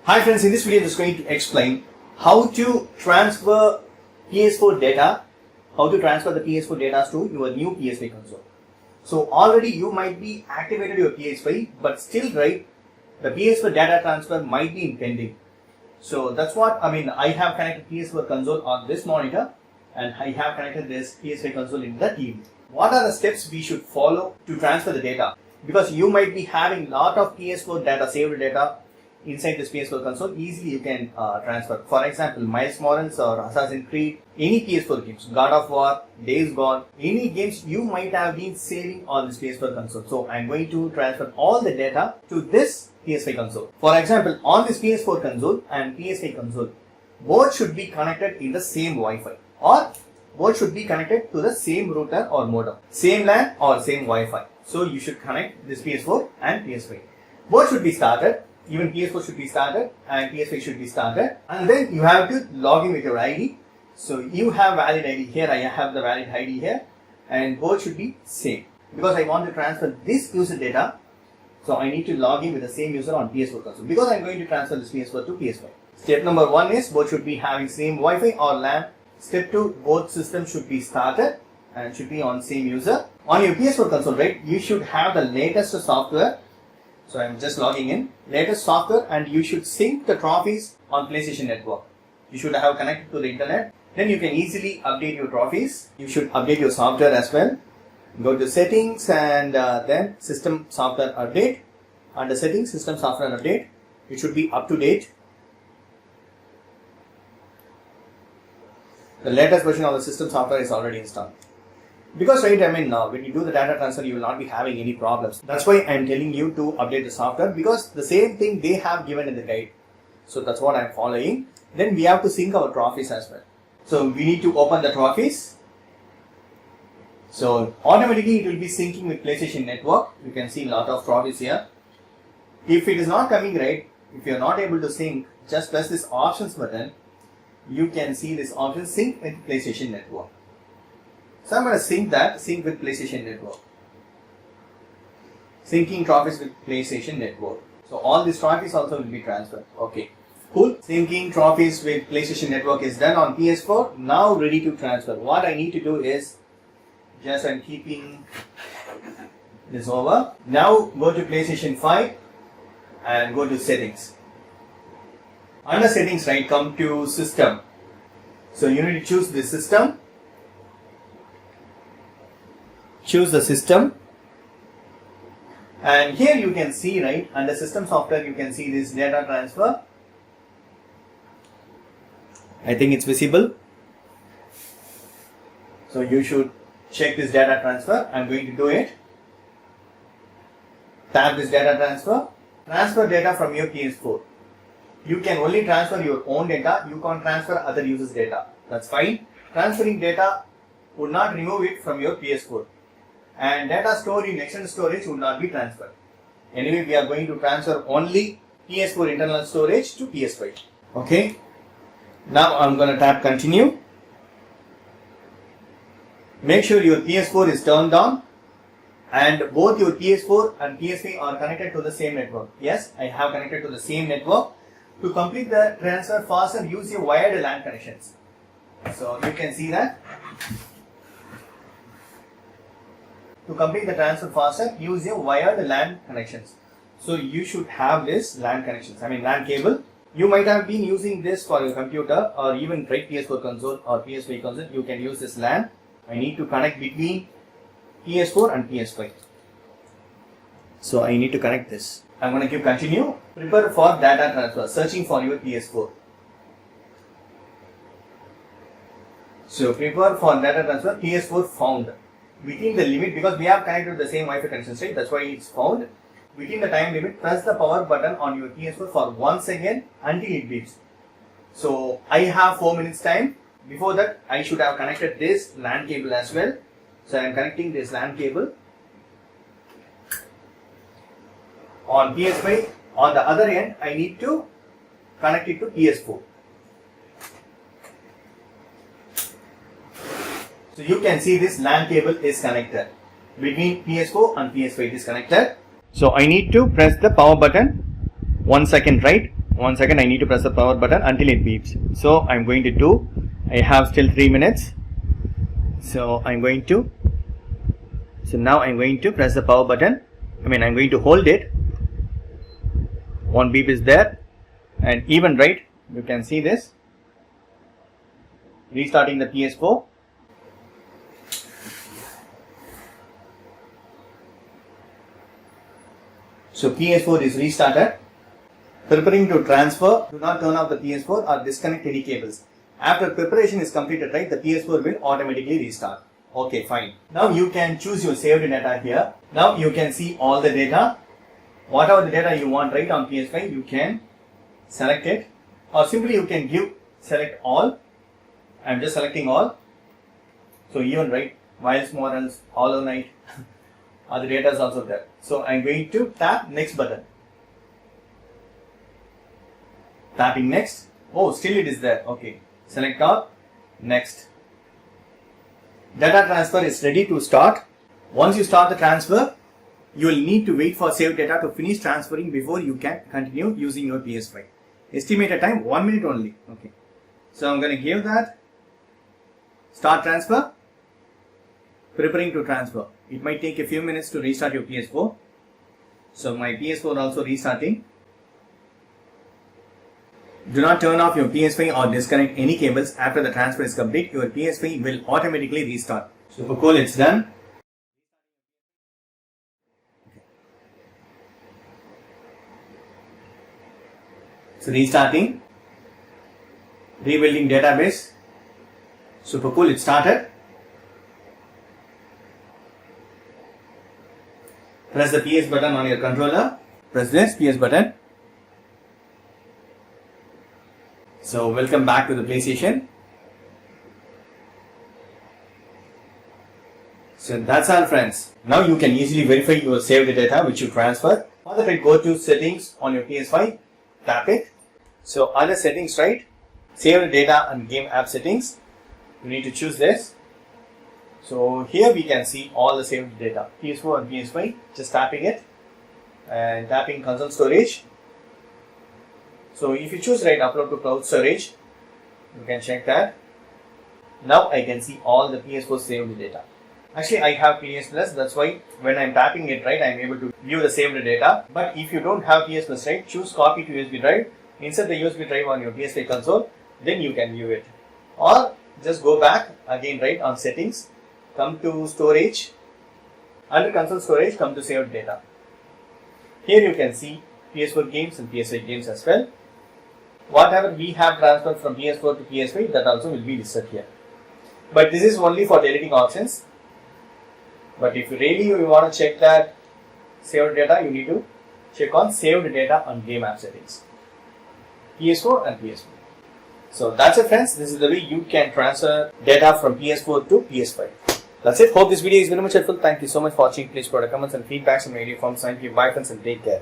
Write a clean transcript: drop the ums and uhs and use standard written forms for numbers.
Hi friends, in this video I'm just going to explain how to transfer PS4 data, how to transfer the PS4 data to your new PS5 console. So already you might be activated your PS5, but still right, the PS4 data transfer might be pending. So that's what I have connected PS4 console on this monitor and I have connected this PS5 console in the TV. What are the steps we should follow to transfer the data? Because you might be having lot of PS4 data, saved data inside this PS4 console. Easily you can transfer. For example, Miles Morales or Assassin's Creed, any PS4 games, God of War, Days Gone, any games you might have been saving on this PS4 console. So I'm going to transfer all the data to this PS5 console. For example, on this PS4 console and PS5 console, both should be connected in the same Wi-Fi, or both should be connected to the same router or modem, same LAN or same Wi-Fi. So you should connect this PS4 and PS5. Both should be started. Even PS4 should be started and PS5 should be started. And then you have to log in with your ID. So you have valid ID here. I have the valid ID here. And both should be same. Because I want to transfer this user data, so I need to log in with the same user on PS4 console. Because I'm going to transfer this PS4 to PS5. Step number 1 is both should be having same Wi-Fi or LAN. Step 2, both systems should be started and should be on same user. On your PS4 console, right, you should have the latest software. So I'm just logging in, latest software, and you should sync the trophies on PlayStation Network. You should have connected to the internet. Then you can easily update your trophies. You should update your software as well. Go to settings and then system software update. Under settings, system software update. It should be up to date. The latest version of the system software is already installed. Because right, when you do the data transfer, you will not be having any problems. That's why I'm telling you to update the software, because the same thing they have given in the guide. So that's what I'm following. Then we have to sync our trophies as well. So we need to open the trophies. So automatically it will be syncing with PlayStation Network. You can see a lot of trophies here. If it is not coming right, if you are not able to sync, just press this options button. You can see this option, sync with PlayStation Network. So I'm going to sync with PlayStation Network. Syncing trophies with PlayStation Network. So all these trophies also will be transferred. Okay, cool. Syncing trophies with PlayStation Network is done on PS4. Now ready to transfer. What I need to do is, just I'm keeping this over. Now go to PlayStation 5 and go to settings. Under settings, right, come to system. So you need to choose the system. Choose the system, and here you can see, right, under system software you can see this data transfer. I think it's visible. So you should check this data transfer. I'm going to do it. Tap this data transfer. Transfer data from your PS4. You can only transfer your own data. You can't transfer other users' data. That's fine. Transferring data would not remove it from your PS4. And data stored in external storage would not be transferred. Anyway, we are going to transfer only PS4 internal storage to PS5. Okay. Now I'm going to tap continue. Make sure your PS4 is turned on and both your PS4 and PS5 are connected to the same network. Yes, I have connected to the same network. To complete the transfer faster, use your wired LAN connections. So you can see that. To complete the transfer faster, use your wired LAN connections. So you should have this LAN connections, LAN cable. You might have been using this for your computer or even right PS4 console or PS5 console. You can use this LAN. I need to connect between PS4 and PS5. So I need to connect this. I'm going to give continue. Prepare for data transfer. Searching for your PS4. So prepare for data transfer. PS4 found. Within the limit, because we have connected the same Wi-Fi connections, right? That's why it's found. Within the time limit, press the power button on your PS4 for 1 second until it beeps. So I have 4 minutes time. Before that, I should have connected this LAN cable as well. So I am connecting this LAN cable on PS5. On the other end, I need to connect it to PS4. So you can see this LAN cable is connected. Between PS4 and PS5 it is connected. So I need to press the power button 1 second, right? 1 second, I need to press the power button until it beeps. So I'm going to do, I have still 3 minutes. So now I'm going to press the power button. I'm going to hold it. One beep is there, and even right, you can see this. Restarting the PS4. So PS4 is restarted. Preparing to transfer. Do not turn off the PS4 or disconnect any cables. After preparation is completed, right, the PS4 will automatically restart. Okay, fine. Now you can choose your saved data here. Now you can see all the data. Whatever the data you want, right, on PS5, you can select it, or simply you can select all. I'm just selecting all. So even, right, Miles Morales, Hollow Knight, other data is also there. So I'm going to tap next button. Tapping next. Oh, still it is there. Okay. Select all. Next. Data transfer is ready to start. Once you start the transfer, you will need to wait for saved data to finish transferring before you can continue using your PS5. Estimated time 1 minute only. Okay. So I'm going to give that. Start transfer. Preparing to transfer. It might take a few minutes to restart your PS4. So my PS4 also restarting. Do not turn off your PS5 or disconnect any cables after the transfer is complete. Your PS5 will automatically restart. Super cool, it's done. So restarting. Rebuilding database. Super cool, it started. Press the PS button on your controller. Press this PS button. So welcome back to the PlayStation. So that's all, friends. Now you can easily verify your saved data which you transfer. For that, go to settings on your PS5. Tap it. So other settings, right? Saved data and game app settings. You need to choose this. So here we can see all the saved data. PS4 and PS5. Just tapping it. And tapping console storage. So if you choose right, upload to cloud storage, you can check that. Now I can see all the PS4 saved data. Actually, I have PS Plus, that's why when I'm tapping it, right, I'm able to view the saved data. But if you don't have PS Plus, right, choose copy to USB drive, insert the USB drive on your PS5 console, then you can view it. Or just go back again, right, on settings, come to storage, under console storage, come to saved data. Here you can see PS4 games and PS5 games as well. Whatever we have transferred from PS4 to PS5, that also will be listed here. But this is only for deleting options. But if you want to check that saved data, you need to check on saved data on game app settings. PS4 and PS5. So that's it, friends. This is the way you can transfer data from PS4 to PS5. That's it. Hope this video is very much helpful. Thank you so much for watching. Please put comments and feedbacks in my video forms. Thank you. Bye, friends, and take care.